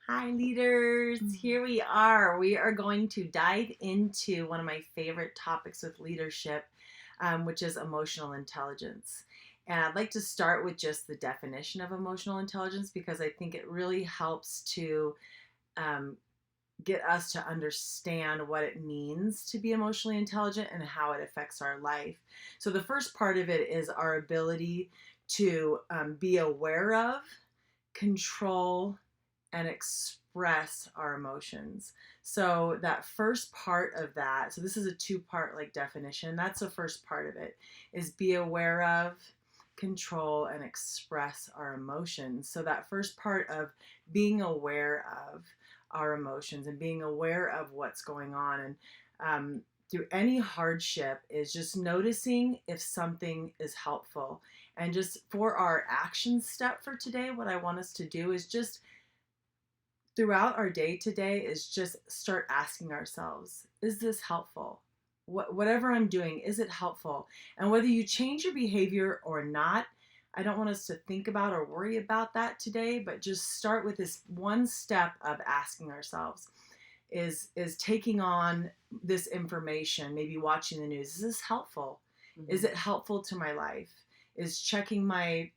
Hi, leaders. Here we are. We are going to dive into one of my favorite topics with leadership, which is emotional intelligence. And I'd like to start with just the definition of emotional intelligence because I think it really helps to um, get us to understand what it means to be emotionally intelligent and how it affects our life. So, the first part of it is our ability to be aware of, control, and express our emotions. So that first part of that, so this is a two-part like definition. That's the first part of it is be aware of, control, and express our emotions. So that first part of being aware of our emotions and being aware of what's going on and through any hardship is just noticing if something is helpful. And just for our action step for today, what I want us to do is just throughout our day today is just start asking ourselves, is this helpful? Whatever I'm doing, is it helpful? And whether you change your behavior or not, I don't want us to think about or worry about that today, but just start with this one step of asking ourselves, is taking on this information, maybe watching the news, is this helpful? Is it helpful to my life? Is checking my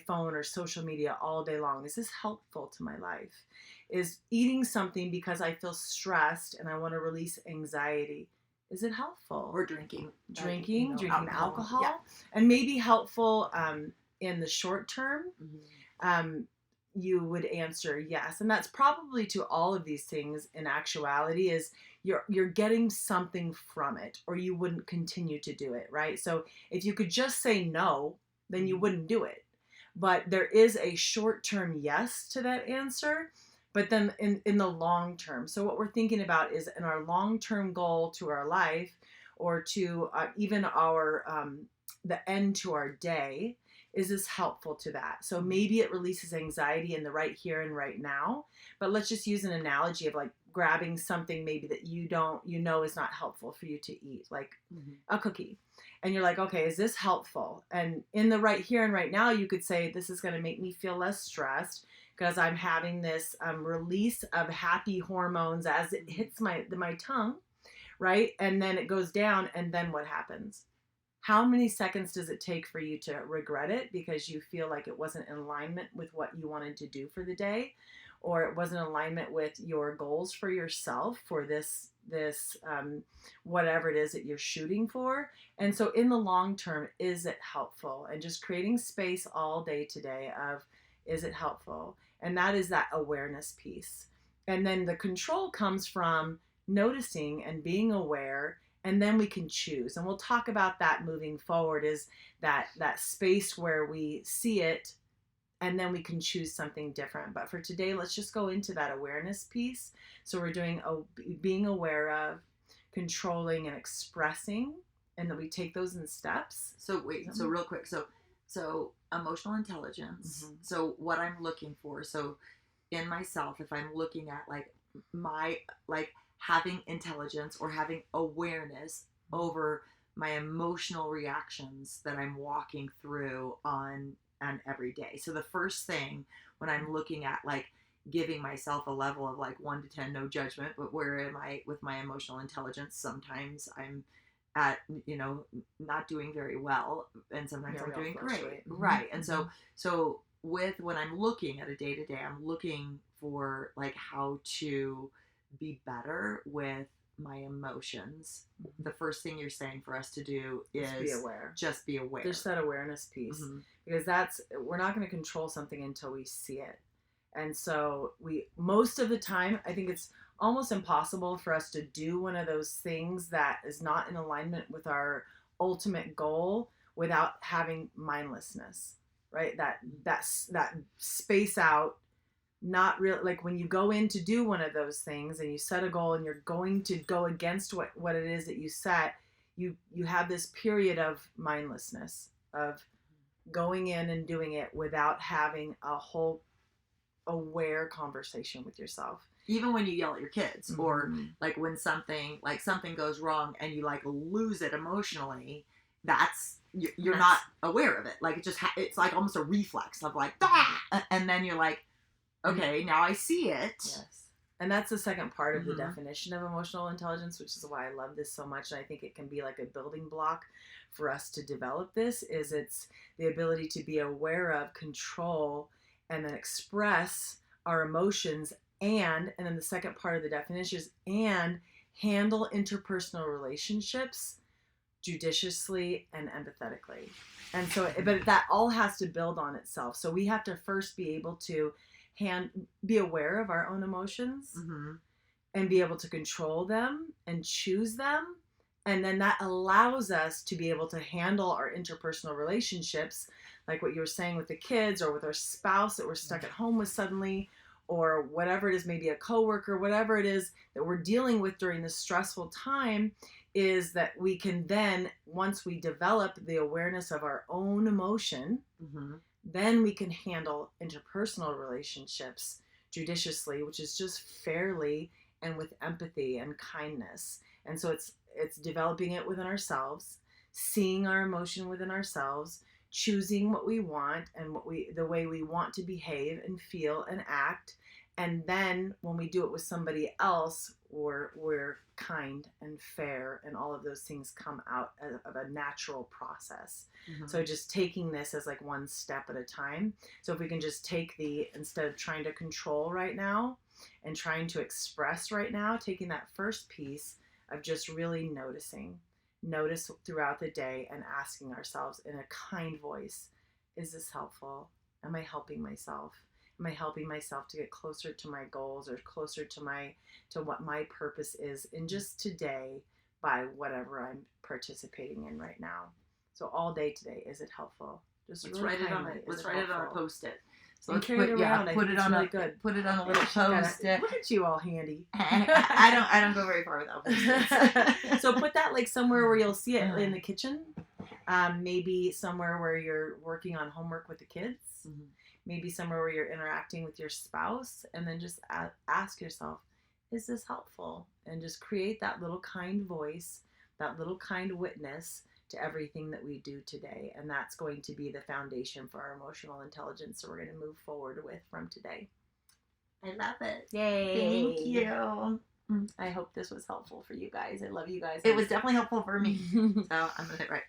phone or social media all day long, is this helpful to my life? Is eating something because I feel stressed and I want to release anxiety, is it helpful? Or drinking Drinking alcohol, Yeah. and maybe helpful in the short term. Mm-hmm. You would answer yes, and that's probably to all of these things in actuality is you're getting something from it or you wouldn't continue to do it, right? So if you could just say no, then you wouldn't do it. But there is a short-term yes to that answer, but then in the long term, so what we're thinking about is in our long-term goal to our life or to even our the end to our day, is this helpful to that? So maybe it releases anxiety in the right here and right now, but let's just use an analogy of like grabbing something maybe that you know is not helpful for you to eat, like a cookie. And you're like, okay, is this helpful? And in the right here and right now, you could say, this is going to make me feel less stressed because I'm having this release of happy hormones as it hits my tongue, right? And then it goes down, and then what happens? How many seconds does it take for you to regret it because you feel like it wasn't in alignment with what you wanted to do for the day, or it wasn't in alignment with your goals for yourself for this whatever it is that you're shooting for? And so in the long term, is it helpful? And just creating space all day today of, is it helpful? And that is that awareness piece. And then the control comes from noticing and being aware, and then we can choose, and we'll talk about that moving forward, is that space where we see it and then we can choose something different. But for today, let's just go into that awareness piece. So we're doing being aware of, controlling, and expressing, and then we take those in steps. So wait, so real quick, so emotional intelligence. So what I'm looking for, so in myself, if I'm looking at like my like having intelligence or having awareness over my emotional reactions that I'm walking through on an every day. So the first thing when I'm looking at like giving myself a level of like 1 to 10, no judgment, but where am I with my emotional intelligence? Sometimes I'm at, not doing very well, and sometimes I'm doing great. Right. And so with when I'm looking at a day to day, I'm looking for like how to be better with my emotions. The first thing you're saying for us to do is Just be aware. Just be aware. There's that awareness piece, because we're not going to control something until we see it. And so we, most of the time, I think it's almost impossible for us to do one of those things that is not in alignment with our ultimate goal without having mindlessness, right? That space out, not real, like when you go in to do one of those things and you set a goal and you're going to go against what it is that you set, you have this period of mindlessness, of going in and doing it without having a whole aware conversation with yourself. Even when you yell at your kids, or like when something goes wrong and you like lose it emotionally, that's you're not aware of it. Like it just it's like almost a reflex of like, ah! And then you're like, Okay, now I see it. Yes. And that's the second part of the Mhm. definition of emotional intelligence, which is why I love this so much. And I think it can be like a building block for us to develop this, is it's the ability to be aware of, control, and then express our emotions, and then the second part of the definition is and handle interpersonal relationships judiciously and empathetically. And so, but that all has to build on itself. So we have to first be able to be aware of our own emotions Mm-hmm. and be able to control them and choose them. And then that allows us to be able to handle our interpersonal relationships, like what you were saying with the kids or with our spouse that we're stuck at home with suddenly, or whatever it is, maybe a coworker, whatever it is that we're dealing with during this stressful time, is that we can then, once we develop the awareness of our own emotion, Mm-hmm. then we can handle interpersonal relationships judiciously, which is just fairly and with empathy and kindness. And so it's developing it within ourselves, seeing our emotion within ourselves, choosing what we want and the way we want to behave and feel and act. And then when we do it with somebody else, we're kind and fair, and all of those things come out of a natural process. Mm-hmm. So just taking this as like one step at a time. So if we can just take instead of trying to control right now and trying to express right now, taking that first piece of just really notice throughout the day and asking ourselves in a kind voice, is this helpful? Am I helping myself? Am I helping myself to get closer to my goals or closer to what my purpose is in just today by whatever I'm participating in right now? So all day today, is it helpful? Just let's write it on it. Let's write it on a Post-it. So let's carry it around. Put it on really good. Put it on a little Post-it. Look at you, all handy. I don't go very far without Post-its. So put that like somewhere where you'll see it in the kitchen. Maybe somewhere where you're working on homework with the kids. Mm-hmm. Maybe somewhere where you're interacting with your spouse, and then just ask yourself, is this helpful? And just create that little kind voice, that little kind witness to everything that we do today. And that's going to be the foundation for our emotional intelligence. So we're going to move forward with from today. I love it. Yay. Thank you. I hope this was helpful for you guys. I love you guys. It was definitely helpful for me. So I'm going to hit right.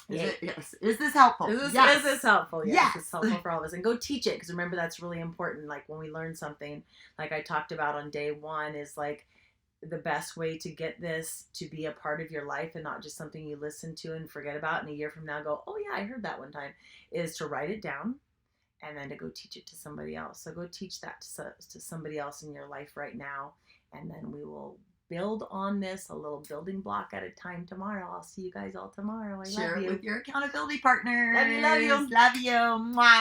Yes. Is this helpful? Is this helpful? Yes. It's helpful for all of us. And go teach it, because remember, that's really important. Like when we learn something, like I talked about on day one, is like the best way to get this to be a part of your life and not just something you listen to and forget about, and a year from now go, oh yeah, I heard that one time, is to write it down and then to go teach it to somebody else. So go teach that to somebody else in your life right now, and then we will build on this a little building block at a time tomorrow. I'll see you guys all tomorrow. I love you. Share it with your accountability partner. Love you. Love you. Mwah.